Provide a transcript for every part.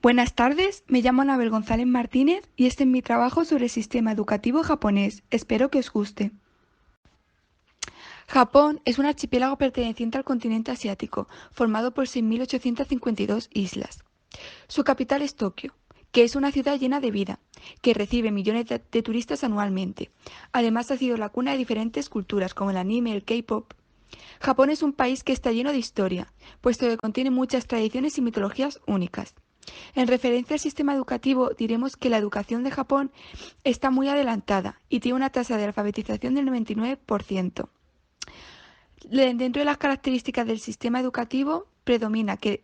Buenas tardes, me llamo Anabel González Martínez y este es mi trabajo sobre el sistema educativo japonés. Espero que os guste. Japón es un archipiélago perteneciente al continente asiático, formado por 6.852 islas. Su capital es Tokio, que es una ciudad llena de vida, que recibe millones de turistas anualmente. Además ha sido la cuna de diferentes culturas como el anime, el K-pop. Japón es un país que está lleno de historia, puesto que contiene muchas tradiciones y mitologías únicas. En referencia al sistema educativo, diremos que la educación de Japón está muy adelantada y tiene una tasa de alfabetización del 99%. Dentro de las características del sistema educativo, predomina que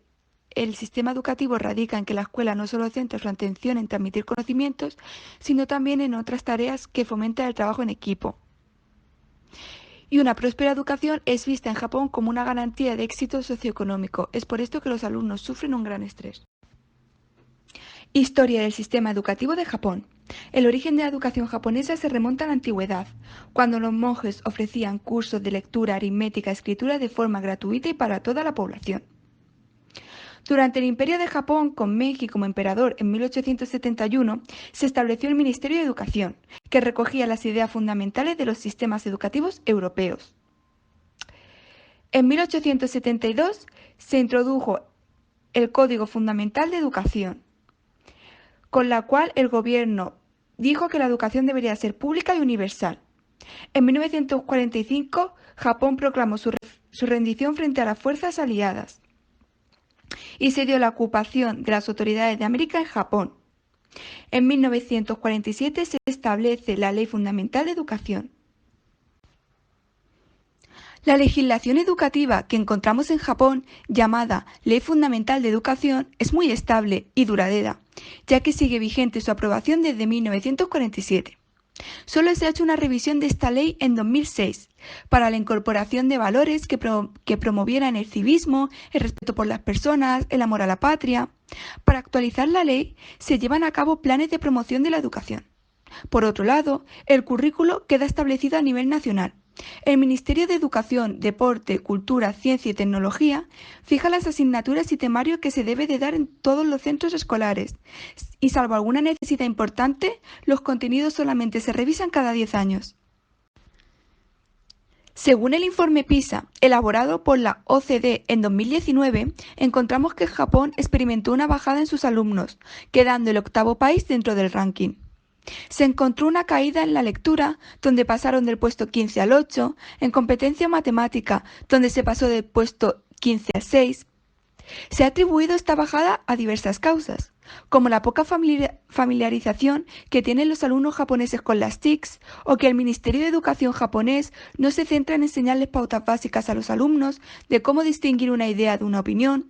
el sistema educativo radica en que la escuela no solo centra su atención en transmitir conocimientos, sino también en otras tareas que fomentan el trabajo en equipo. Y una próspera educación es vista en Japón como una garantía de éxito socioeconómico. Es por esto que los alumnos sufren un gran estrés. Historia del sistema educativo de Japón. El origen de la educación japonesa se remonta a la antigüedad, cuando los monjes ofrecían cursos de lectura, aritmética y escritura de forma gratuita y para toda la población. Durante el Imperio de Japón, con Meiji como emperador en 1871, se estableció el Ministerio de Educación, que recogía las ideas fundamentales de los sistemas educativos europeos. En 1872 se introdujo el Código Fundamental de Educación, con la cual el gobierno dijo que la educación debería ser pública y universal. En 1945, Japón proclamó su rendición frente a las fuerzas aliadas y se dio la ocupación de las autoridades de América en Japón. En 1947 se establece la Ley Fundamental de Educación. La legislación educativa que encontramos en Japón, llamada Ley Fundamental de Educación, es muy estable y duradera, ya que sigue vigente su aprobación desde 1947. Solo se ha hecho una revisión de esta ley en 2006, para la incorporación de valores que promovieran el civismo, el respeto por las personas, el amor a la patria. Para actualizar la ley, se llevan a cabo planes de promoción de la educación. Por otro lado, el currículo queda establecido a nivel nacional. El Ministerio de Educación, Deporte, Cultura, Ciencia y Tecnología fija las asignaturas y temarios que se debe de dar en todos los centros escolares y, salvo alguna necesidad importante, los contenidos solamente se revisan cada 10 años. Según el informe PISA, elaborado por la OCDE en 2019, encontramos que Japón experimentó una bajada en sus alumnos, quedando el octavo país dentro del ranking. Se encontró una caída en la lectura, donde pasaron del puesto 15 al 8, en competencia matemática, donde se pasó del puesto 15 al 6. Se ha atribuido esta bajada a diversas causas, como la poca familiarización que tienen los alumnos japoneses con las TICs, o que el Ministerio de Educación japonés no se centra en enseñarles pautas básicas a los alumnos de cómo distinguir una idea de una opinión,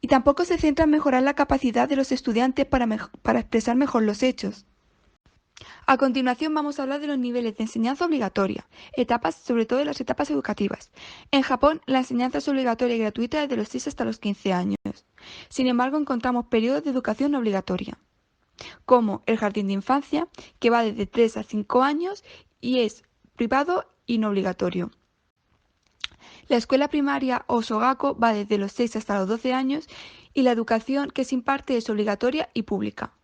y tampoco se centra en mejorar la capacidad de los estudiantes para expresar mejor los hechos. A continuación vamos a hablar de los niveles de enseñanza obligatoria, sobre todo de las etapas educativas. En Japón, la enseñanza es obligatoria y gratuita desde los 6 hasta los 15 años. Sin embargo, encontramos periodos de educación no obligatoria, como el jardín de infancia, que va desde 3 a 5 años y es privado y no obligatorio. La escuela primaria o shogako va desde los 6 hasta los 12 años y la educación que se imparte es obligatoria y pública.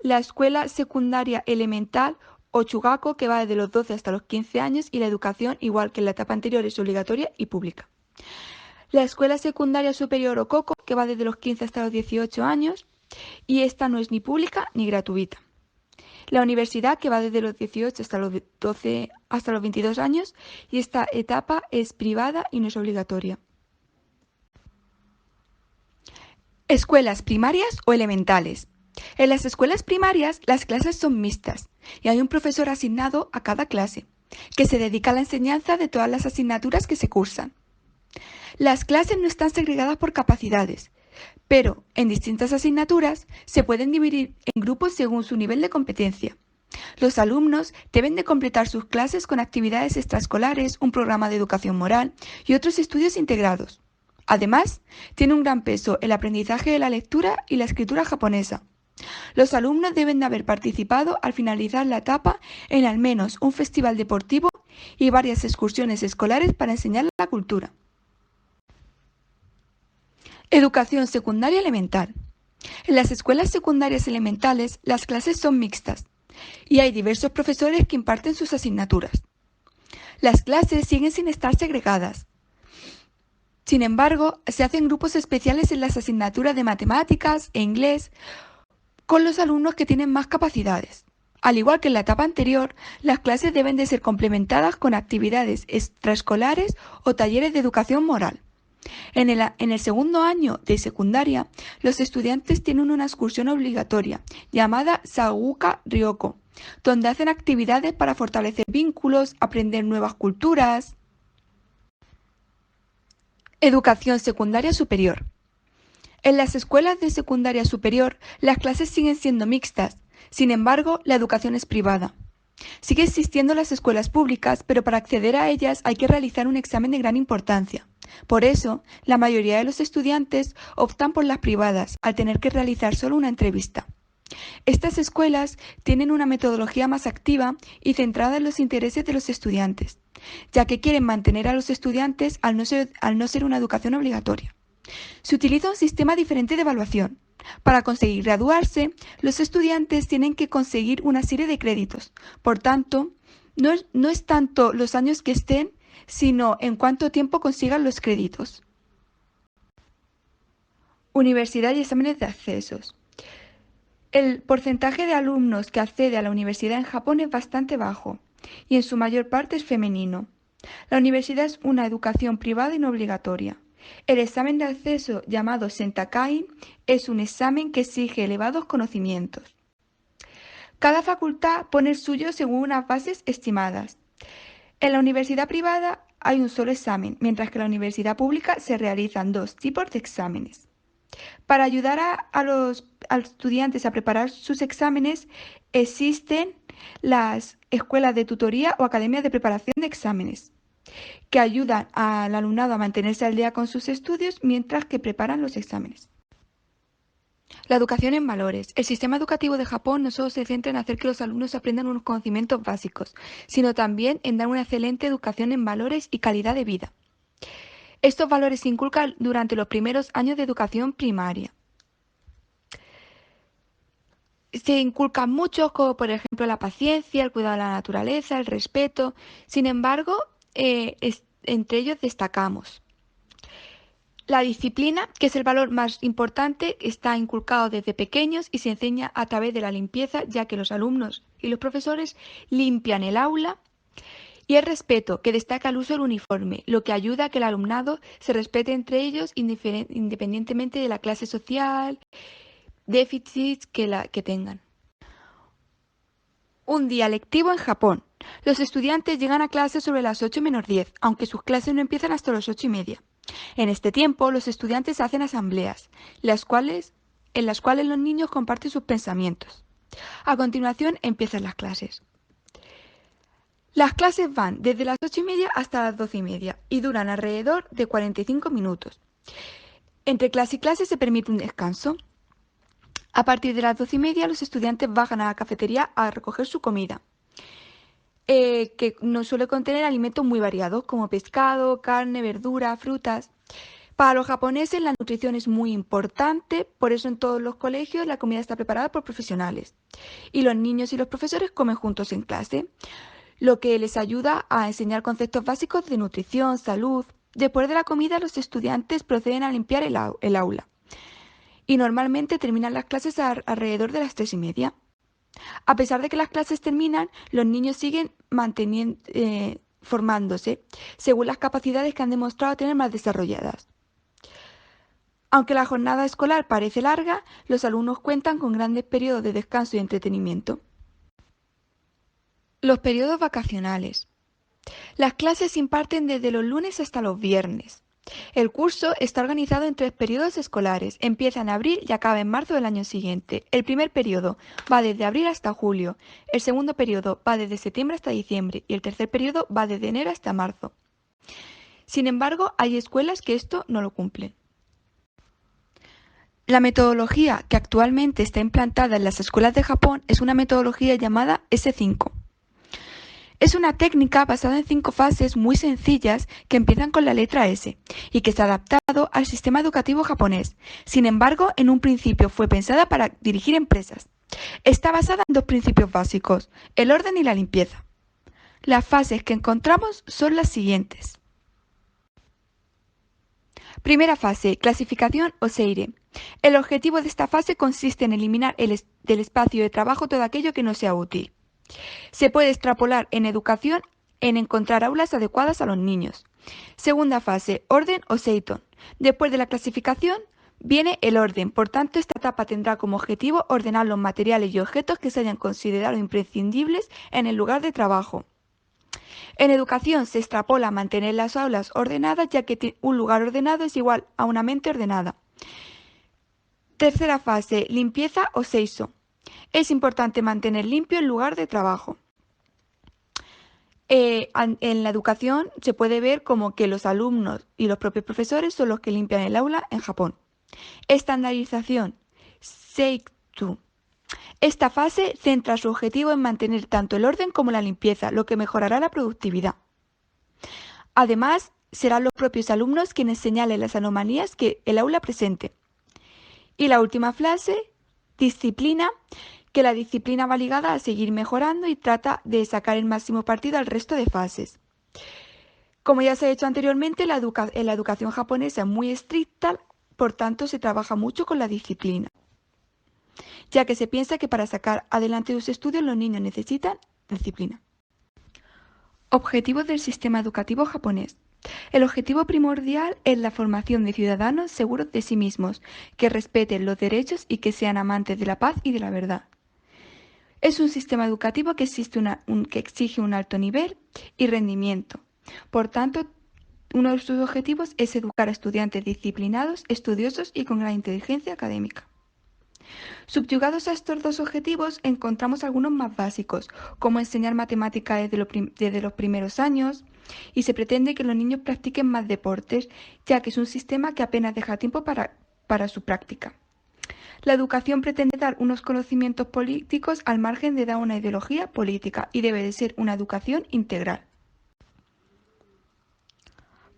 La escuela secundaria elemental o chugako, que va desde los 12 hasta los 15 años, y la educación, igual que en la etapa anterior, es obligatoria y pública. La escuela secundaria superior o koko, que va desde los 15 hasta los 18 años, y esta no es ni pública ni gratuita. La universidad, que va desde los 18 hasta los 22 años, y esta etapa es privada y no es obligatoria. Escuelas primarias o elementales. En las escuelas primarias, las clases son mixtas y hay un profesor asignado a cada clase, que se dedica a la enseñanza de todas las asignaturas que se cursan. Las clases no están segregadas por capacidades, pero en distintas asignaturas se pueden dividir en grupos según su nivel de competencia. Los alumnos deben de completar sus clases con actividades extraescolares, un programa de educación moral y otros estudios integrados. Además, tiene un gran peso el aprendizaje de la lectura y la escritura japonesa. Los alumnos deben de haber participado al finalizar la etapa en al menos un festival deportivo y varias excursiones escolares para enseñar la cultura. Educación secundaria elemental. En las escuelas secundarias elementales, las clases son mixtas y hay diversos profesores que imparten sus asignaturas. Las clases siguen sin estar segregadas. Sin embargo, se hacen grupos especiales en las asignaturas de matemáticas e inglés con los alumnos que tienen más capacidades. Al igual que en la etapa anterior, las clases deben de ser complementadas con actividades extraescolares o talleres de educación moral. En el segundo año de secundaria, los estudiantes tienen una excursión obligatoria llamada Saguka Ryoko, donde hacen actividades para fortalecer vínculos, aprender nuevas culturas. Educación secundaria superior. En las escuelas de secundaria superior, las clases siguen siendo mixtas. Sin embargo, la educación es privada. Sigue existiendo las escuelas públicas, pero para acceder a ellas hay que realizar un examen de gran importancia. Por eso, la mayoría de los estudiantes optan por las privadas, al tener que realizar solo una entrevista. Estas escuelas tienen una metodología más activa y centrada en los intereses de los estudiantes, ya que quieren mantener a los estudiantes al no ser una educación obligatoria. Se utiliza un sistema diferente de evaluación. Para conseguir graduarse, los estudiantes tienen que conseguir una serie de créditos. Por tanto, no es tanto los años que estén, sino en cuánto tiempo consigan los créditos. Universidad y exámenes de accesos. El porcentaje de alumnos que accede a la universidad en Japón es bastante bajo y en su mayor parte es femenino. La universidad es una educación privada y no obligatoria. El examen de acceso llamado Sentakai es un examen que exige elevados conocimientos. Cada facultad pone el suyo según unas bases estimadas. En la universidad privada hay un solo examen, mientras que en la universidad pública se realizan dos tipos de exámenes. Para ayudar a los estudiantes a preparar sus exámenes, existen las escuelas de tutoría o academias de preparación de exámenes, que ayudan al alumnado a mantenerse al día con sus estudios mientras que preparan los exámenes. La educación en valores. El sistema educativo de Japón no solo se centra en hacer que los alumnos aprendan unos conocimientos básicos, sino también en dar una excelente educación en valores y calidad de vida. Estos valores se inculcan durante los primeros años de educación primaria. Se inculcan muchos, como por ejemplo la paciencia, el cuidado de la naturaleza, el respeto. Sin embargo, entre ellos destacamos la disciplina, que es el valor más importante, está inculcado desde pequeños y se enseña a través de la limpieza, ya que los alumnos y los profesores limpian el aula. Y el respeto, que destaca el uso del uniforme, lo que ayuda a que el alumnado se respete entre ellos independientemente de la clase social, déficits que tengan. Un día lectivo en Japón. Los estudiantes llegan a clase sobre las 8:10, aunque sus clases no empiezan hasta las 8:30. En este tiempo, los estudiantes hacen asambleas, en las cuales los niños comparten sus pensamientos. A continuación, empiezan las clases. Las clases van desde las 8:30 hasta las 12:30 y duran alrededor de 45 minutos. Entre clase y clase se permite un descanso. A partir de las 12:30 los estudiantes bajan a la cafetería a recoger su comida, que nos suele contener alimentos muy variados como pescado, carne, verdura, frutas. Para los japoneses la nutrición es muy importante, por eso en todos los colegios la comida está preparada por profesionales y los niños y los profesores comen juntos en clase, lo que les ayuda a enseñar conceptos básicos de nutrición, salud. Después de la comida los estudiantes proceden a limpiar el aula y normalmente terminan las clases alrededor de las 3:30. A pesar de que las clases terminan, los niños siguen formándose según las capacidades que han demostrado tener más desarrolladas. Aunque la jornada escolar parece larga, los alumnos cuentan con grandes periodos de descanso y entretenimiento. Los periodos vacacionales. Las clases se imparten desde los lunes hasta los viernes. El curso está organizado en 3 periodos escolares. Empieza en abril y acaba en marzo del año siguiente. El primer periodo va desde abril hasta julio. El segundo periodo va desde septiembre hasta diciembre. Y el tercer periodo va desde enero hasta marzo. Sin embargo, hay escuelas que esto no lo cumplen. La metodología que actualmente está implantada en las escuelas de Japón es una metodología llamada S5. Es una técnica basada en 5 fases muy sencillas que empiezan con la letra S y que se ha adaptado al sistema educativo japonés. Sin embargo, en un principio fue pensada para dirigir empresas. Está basada en 2 principios básicos, el orden y la limpieza. Las fases que encontramos son las siguientes. Primera fase, clasificación o seire. El objetivo de esta fase consiste en eliminar del espacio de trabajo todo aquello que no sea útil. Se puede extrapolar en educación en encontrar aulas adecuadas a los niños. Segunda fase, orden o seiton. Después de la clasificación viene el orden, por tanto esta etapa tendrá como objetivo ordenar los materiales y objetos que se hayan considerado imprescindibles en el lugar de trabajo. En educación se extrapola mantener las aulas ordenadas, ya que un lugar ordenado es igual a una mente ordenada. Tercera fase, limpieza o seiso. Es importante mantener limpio el lugar de trabajo. En la educación se puede ver como que los alumnos y los propios profesores son los que limpian el aula en Japón. Estandarización, seitu. Esta fase centra su objetivo en mantener tanto el orden como la limpieza, lo que mejorará la productividad. Además, serán los propios alumnos quienes señalen las anomalías que el aula presente. Y la última fase, disciplina, que la disciplina va ligada a seguir mejorando y trata de sacar el máximo partido al resto de fases. Como ya se ha dicho anteriormente, en la educación japonesa es muy estricta, por tanto se trabaja mucho con la disciplina, ya que se piensa que para sacar adelante sus estudios los niños necesitan disciplina. Objetivos del sistema educativo japonés. El objetivo primordial es la formación de ciudadanos seguros de sí mismos, que respeten los derechos y que sean amantes de la paz y de la verdad. Es un sistema educativo que exige un alto nivel y rendimiento. Por tanto, uno de sus objetivos es educar a estudiantes disciplinados, estudiosos y con gran inteligencia académica. Subyugados a estos 2 objetivos encontramos algunos más básicos, como enseñar matemáticas desde los primeros años, y se pretende que los niños practiquen más deportes, ya que es un sistema que apenas deja tiempo para su práctica. La educación pretende dar unos conocimientos políticos al margen de dar una ideología política y debe de ser una educación integral.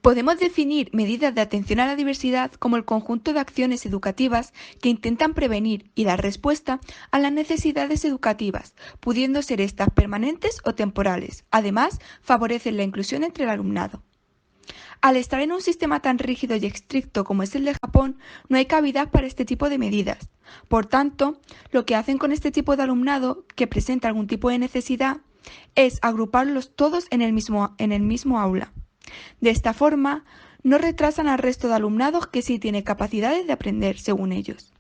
Podemos definir medidas de atención a la diversidad como el conjunto de acciones educativas que intentan prevenir y dar respuesta a las necesidades educativas, pudiendo ser estas permanentes o temporales. Además, favorecen la inclusión entre el alumnado. Al estar en un sistema tan rígido y estricto como es el de Japón, no hay cabida para este tipo de medidas. Por tanto, lo que hacen con este tipo de alumnado que presenta algún tipo de necesidad es agruparlos todos en el mismo aula. De esta forma, no retrasan al resto de alumnados que sí tiene capacidades de aprender según ellos.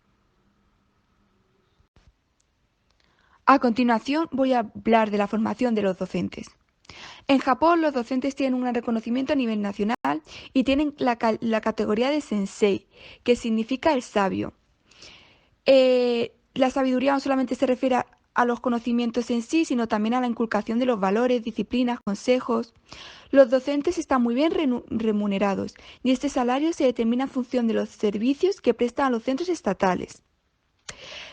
A continuación voy a hablar de la formación de los docentes. En Japón, los docentes tienen un reconocimiento a nivel nacional y tienen la categoría de sensei, que significa el sabio. La sabiduría no solamente se refiere a los conocimientos en sí, sino también a la inculcación de los valores, disciplinas, consejos. Los docentes están muy bien remunerados y este salario se determina en función de los servicios que prestan a los centros estatales.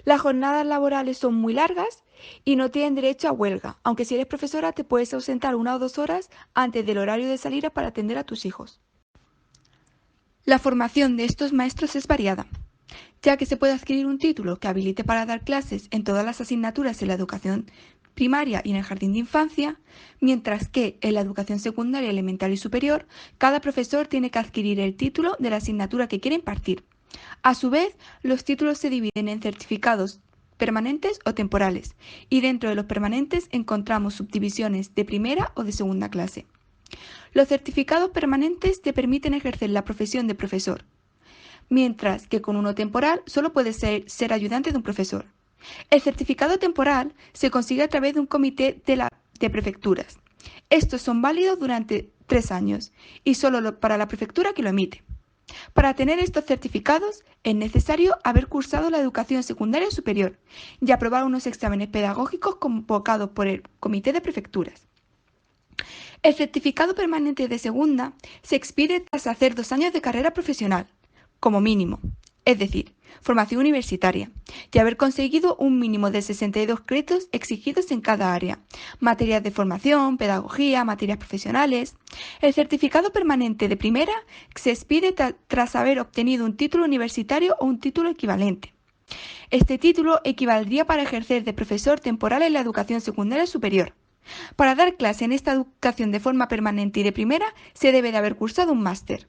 Las jornadas laborales son muy largas y no tienen derecho a huelga, aunque si eres profesora te puedes ausentar 1 o 2 horas antes del horario de salida para atender a tus hijos. La formación de estos maestros es variada, ya que se puede adquirir un título que habilite para dar clases en todas las asignaturas en la educación primaria y en el jardín de infancia, mientras que en la educación secundaria, elemental y superior, cada profesor tiene que adquirir el título de la asignatura que quiere impartir. A su vez, los títulos se dividen en certificados permanentes o temporales, y dentro de los permanentes encontramos subdivisiones de primera o de segunda clase. Los certificados permanentes te permiten ejercer la profesión de profesor, mientras que con uno temporal solo puedes ser ayudante de un profesor. El certificado temporal se consigue a través de un comité de prefecturas. Estos son válidos durante 3 años y solo para la prefectura que lo emite. Para tener estos certificados es necesario haber cursado la educación secundaria superior y aprobar unos exámenes pedagógicos convocados por el comité de prefecturas. El certificado permanente de segunda se expide tras hacer 2 años de carrera profesional, como mínimo. es decir, formación universitaria, y haber conseguido un mínimo de 62 créditos exigidos en cada área, materias de formación, pedagogía, materias profesionales. El certificado permanente de primera se expide tras haber obtenido un título universitario o un título equivalente. Este título equivaldría para ejercer de profesor temporal en la educación secundaria superior. Para dar clase en esta educación de forma permanente y de primera, se debe de haber cursado un máster.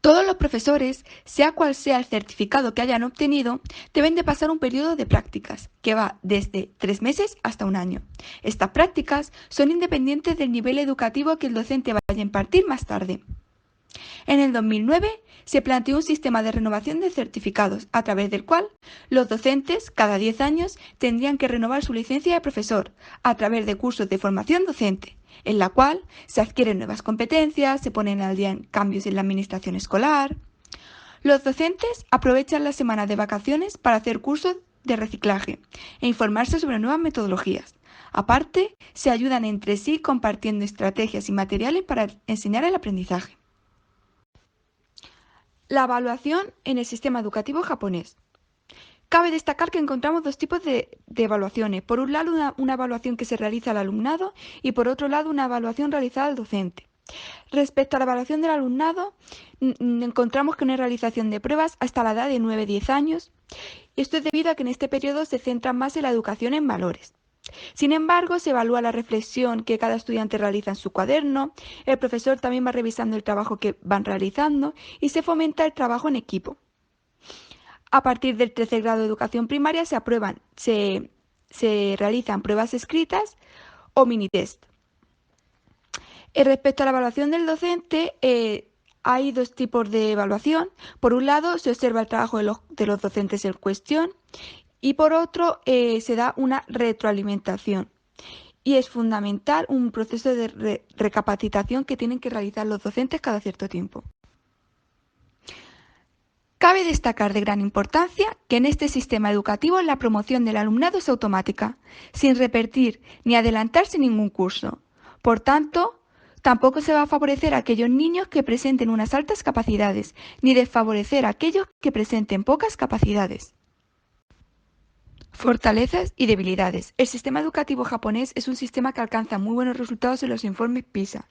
Todos los profesores, sea cual sea el certificado que hayan obtenido, deben de pasar un periodo de prácticas, que va desde 3 meses hasta un año. Estas prácticas son independientes del nivel educativo que el docente vaya a impartir más tarde. En el 2009 se planteó un sistema de renovación de certificados, a través del cual los docentes, cada 10 años, tendrían que renovar su licencia de profesor, a través de cursos de formación docente, en la cual se adquieren nuevas competencias, se ponen al día en cambios en la administración escolar. Los docentes aprovechan las semanas de vacaciones para hacer cursos de reciclaje e informarse sobre nuevas metodologías. Aparte, se ayudan entre sí compartiendo estrategias y materiales para enseñar el aprendizaje. La evaluación en el sistema educativo japonés. Cabe destacar que encontramos dos tipos de evaluaciones. Por un lado, una evaluación que se realiza al alumnado y por otro lado, una evaluación realizada al docente. Respecto a la evaluación del alumnado, encontramos que no hay realización de pruebas hasta la edad de 9-10 años. Esto es debido a que en este periodo se centra más en la educación en valores. Sin embargo, se evalúa la reflexión que cada estudiante realiza en su cuaderno, el profesor también va revisando el trabajo que van realizando y se fomenta el trabajo en equipo. A partir del tercer grado de educación primaria se realizan pruebas escritas o mini test. Respecto a la evaluación del docente, hay dos tipos de evaluación. Por un lado, se observa el trabajo de los docentes en cuestión y por otro, se da una retroalimentación. Y es fundamental un proceso de recapacitación que tienen que realizar los docentes cada cierto tiempo. Cabe destacar de gran importancia que en este sistema educativo la promoción del alumnado es automática, sin repetir ni adelantarse ningún curso. Por tanto, tampoco se va a favorecer a aquellos niños que presenten unas altas capacidades, ni desfavorecer a aquellos que presenten pocas capacidades. Fortalezas y debilidades. El sistema educativo japonés es un sistema que alcanza muy buenos resultados en los informes PISA.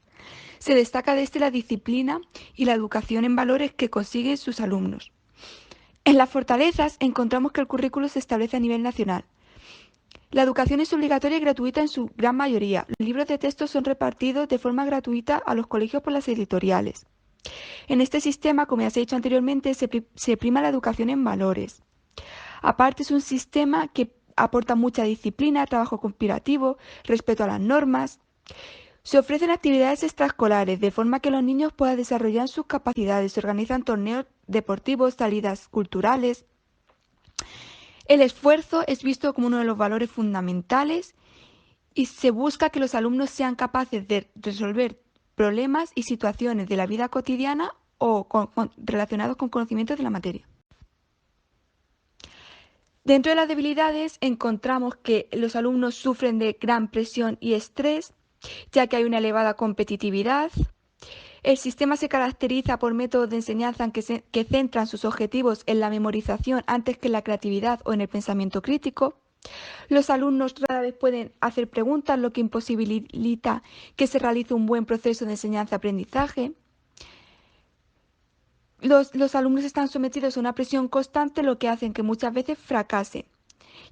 Se destaca de este la disciplina y la educación en valores que consiguen sus alumnos. En las fortalezas encontramos que el currículo se establece a nivel nacional. La educación es obligatoria y gratuita en su gran mayoría. Los libros de texto son repartidos de forma gratuita a los colegios por las editoriales. En este sistema, como ya se ha dicho anteriormente, se prima la educación en valores. Aparte, es un sistema que aporta mucha disciplina, trabajo conspirativo, respeto a las normas. Se ofrecen actividades extraescolares, de forma que los niños puedan desarrollar sus capacidades. Se organizan torneos deportivos, salidas culturales. El esfuerzo es visto como uno de los valores fundamentales y se busca que los alumnos sean capaces de resolver problemas y situaciones de la vida cotidiana o relacionados con conocimientos de la materia. Dentro de las debilidades encontramos que los alumnos sufren de gran presión y estrés, ya que hay una elevada competitividad. El sistema se caracteriza por métodos de enseñanza que centran sus objetivos en la memorización antes que en la creatividad o en el pensamiento crítico. Los alumnos rara vez pueden hacer preguntas, lo que imposibilita que se realice un buen proceso de enseñanza-aprendizaje. Los alumnos están sometidos a una presión constante, lo que hace que muchas veces fracasen.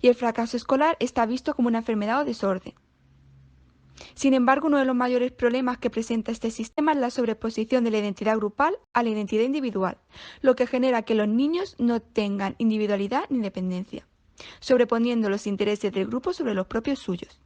Y el fracaso escolar está visto como una enfermedad o desorden. Sin embargo, uno de los mayores problemas que presenta este sistema es la sobreposición de la identidad grupal a la identidad individual, lo que genera que los niños no tengan individualidad ni independencia, sobreponiendo los intereses del grupo sobre los propios suyos.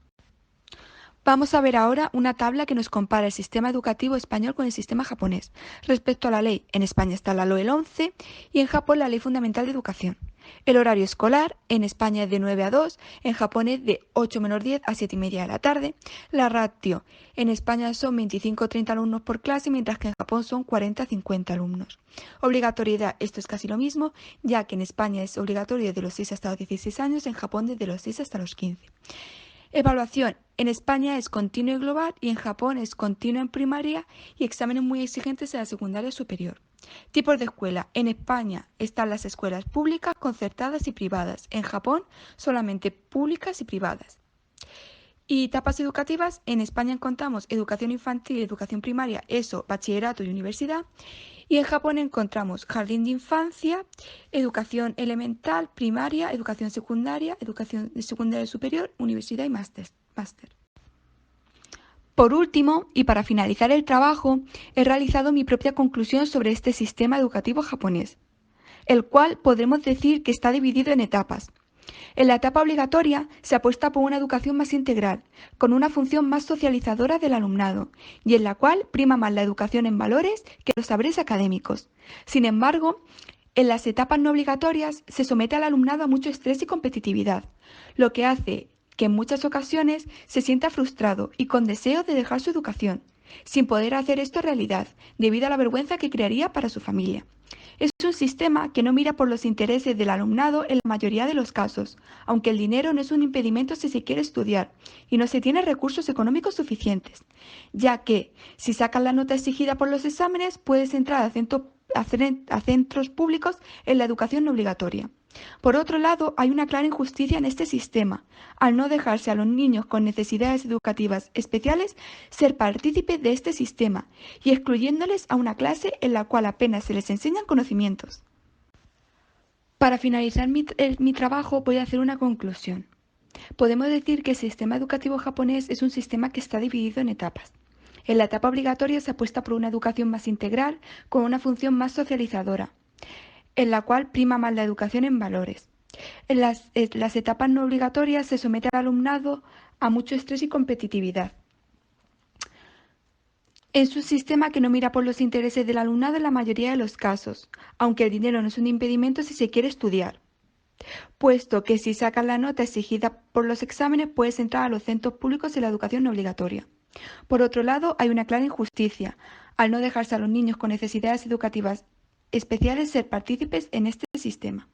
Vamos a ver ahora una tabla que nos compara el sistema educativo español con el sistema japonés. Respecto a la ley, en España está la LOE 11 y en Japón la Ley Fundamental de Educación. El horario escolar en España es de 9 a 2, en Japón es de 8 menos 10 a 7 y media de la tarde. La ratio en España son 25-30 alumnos por clase, mientras que en Japón son 40-50 alumnos. Obligatoriedad, esto es casi lo mismo, ya que en España es obligatorio desde los 6 hasta los 16 años, en Japón desde los 6 hasta los 15. Evaluación. En España es continua y global y en Japón es continua en primaria y exámenes muy exigentes en la secundaria superior. Tipos de escuela. En España están las escuelas públicas, concertadas y privadas. En Japón solamente públicas y privadas. Y etapas educativas. En España encontramos educación infantil, educación primaria, ESO, bachillerato y universidad. Y en Japón encontramos jardín de infancia, educación elemental, primaria, educación secundaria superior, universidad y máster. Por último, y para finalizar el trabajo, he realizado mi propia conclusión sobre este sistema educativo japonés, el cual podremos decir que está dividido en etapas. En la etapa obligatoria se apuesta por una educación más integral, con una función más socializadora del alumnado, y en la cual prima más la educación en valores que los saberes académicos. Sin embargo, en las etapas no obligatorias se somete al alumnado a mucho estrés y competitividad, lo que hace que en muchas ocasiones se sienta frustrado y con deseo de dejar su educación, sin poder hacer esto realidad, debido a la vergüenza que crearía para su familia. Es un sistema que no mira por los intereses del alumnado en la mayoría de los casos, aunque el dinero no es un impedimento si se quiere estudiar y no se tiene recursos económicos suficientes, ya que si sacas la nota exigida por los exámenes puedes entrar a centros públicos en la educación no obligatoria. Por otro lado, hay una clara injusticia en este sistema, al no dejarse a los niños con necesidades educativas especiales ser partícipes de este sistema y excluyéndoles a una clase en la cual apenas se les enseñan conocimientos. Para finalizar mi trabajo voy a hacer una conclusión. Podemos decir que el sistema educativo japonés es un sistema que está dividido en etapas. En la etapa obligatoria se apuesta por una educación más integral, con una función más socializadora, en la cual prima más la educación en valores. En las etapas no obligatorias se somete al alumnado a mucho estrés y competitividad. Es un sistema que no mira por los intereses del alumnado en la mayoría de los casos, aunque el dinero no es un impedimento si se quiere estudiar, puesto que si sacas la nota exigida por los exámenes puedes entrar a los centros públicos en la educación no obligatoria. Por otro lado, hay una clara injusticia, al no dejarse a los niños con necesidades educativas especiales ser partícipes en este sistema.